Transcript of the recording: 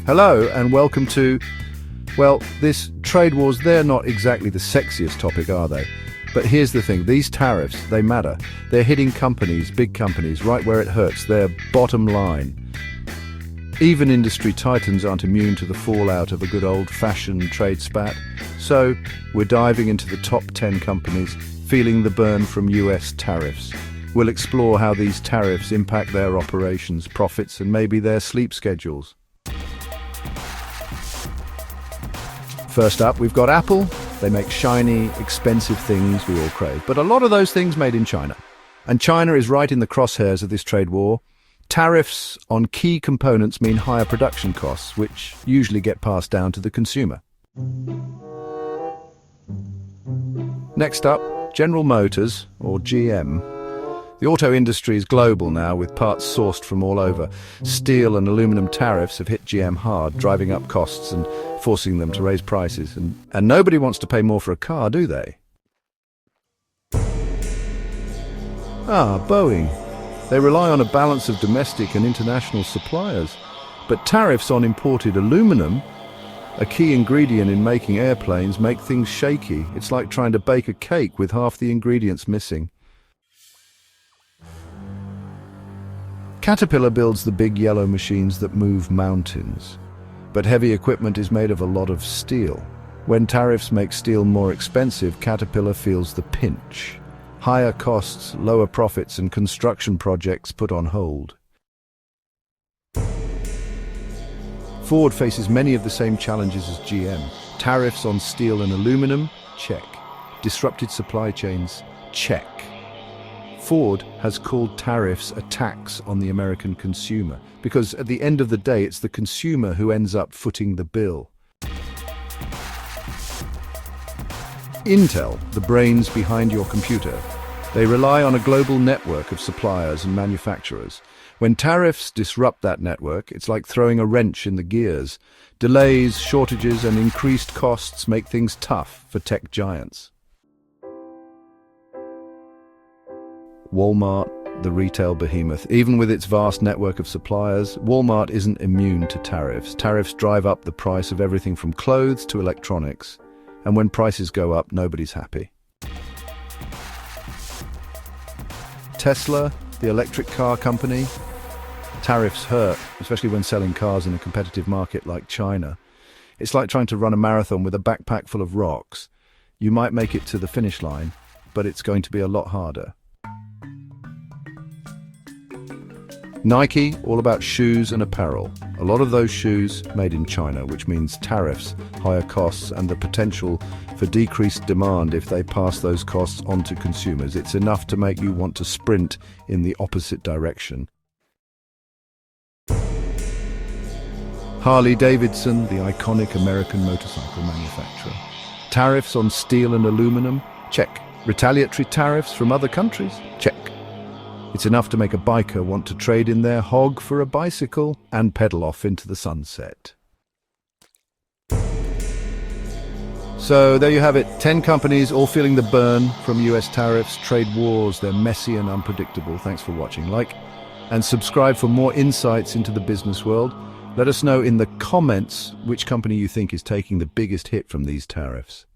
Hello and welcome to, well, this trade wars. They're not exactly the sexiest topic, are they? But here's the thing, these tariffs, they matter. They're hitting companies, big companies, right where it hurts, their bottom line. Even industry titans aren't immune to the fallout of a good old-fashioned trade spat. So, we're diving into the top 10 companies feeling the burn from US tariffs. We'll explore how these tariffs impact their operations, profits, and maybe their sleep schedules. First up, we've got Apple. They make shiny, expensive things we all crave, but a lot of those things made in China. And China is right in the crosshairs of this trade war. Tariffs on key components mean higher production costs, which usually get passed down to the consumer. Next up, General Motors, or GM. The auto industry is global now, with parts sourced from all over. Steel and aluminum tariffs have hit GM hard, driving up costs and forcing them to raise prices. And nobody wants to pay more for a car, do they? Boeing. They rely on a balance of domestic and international suppliers. But tariffs on imported aluminum, a key ingredient in making airplanes, make things shaky. It's like trying to bake a cake with half the ingredients missing. Caterpillar builds the big yellow machines that move mountains. But heavy equipment is made of a lot of steel. When tariffs make steel more expensive, Caterpillar feels the pinch. Higher costs, lower profits, and construction projects put on hold. Ford faces many of the same challenges as GM. Tariffs on steel and aluminum? Check. Disrupted supply chains? Check. Ford has called tariffs a tax on the American consumer, because at the end of the day, it's the consumer who ends up footing the bill. Intel, the brains behind your computer. They rely on a global network of suppliers and manufacturers. When tariffs disrupt that network, it's like throwing a wrench in the gears. Delays, shortages, and increased costs make things tough for tech giants. Walmart, the retail behemoth. Even with its vast network of suppliers, Walmart isn't immune to tariffs. Tariffs drive up the price of everything from clothes to electronics. And when prices go up, nobody's happy. Tesla, the electric car company. Tariffs hurt, especially when selling cars in a competitive market like China. It's like trying to run a marathon with a backpack full of rocks. You might make it to the finish line, but it's going to be a lot harder. Nike, all about shoes and apparel. A lot of those shoes made in China, which means tariffs, higher costs, and the potential for decreased demand if they pass those costs on to consumers. It's enough to make you want to sprint in the opposite direction. Harley-Davidson, the iconic American motorcycle manufacturer. Tariffs on steel and aluminum? Check. Retaliatory tariffs from other countries? Check. It's enough to make a biker want to trade in their hog for a bicycle and pedal off into the sunset. So there you have it, 10 companies all feeling the burn from US tariffs, trade wars. They're messy and unpredictable. Thanks for watching. Like and subscribe for more insights into the business world. Let us know in the comments which company you think is taking the biggest hit from these tariffs.